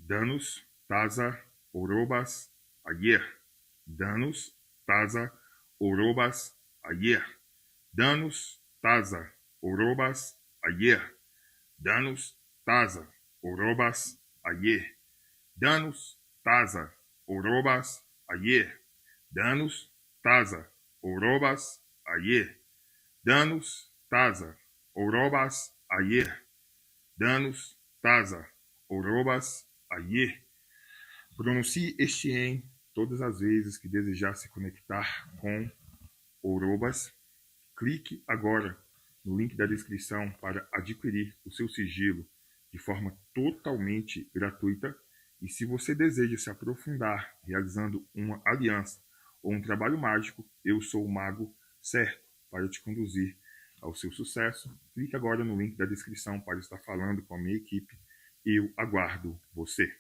Danos, Taza, Orobas, ayer. Danos, Taza, Orobas, ayer. Danos, Taza, Orobas, ayer. Danos, Taza, Orobas, ayer. Danos, Taza, Orobas, ayer. Danos, Taza, Orobas, ayer. Danos, Taza, Orobas, ayer. Danos, Taza, Orobas, ayer. Pronuncie este em todas as vezes que desejar se conectar com Orobas. Clique agora no link da descrição para adquirir o seu sigilo de forma totalmente gratuita. E se você deseja se aprofundar realizando uma aliança ou um trabalho mágico, eu sou o mago certo para te conduzir ao seu sucesso. Clique agora no link da descrição para estar falando com a minha equipe. Eu aguardo você.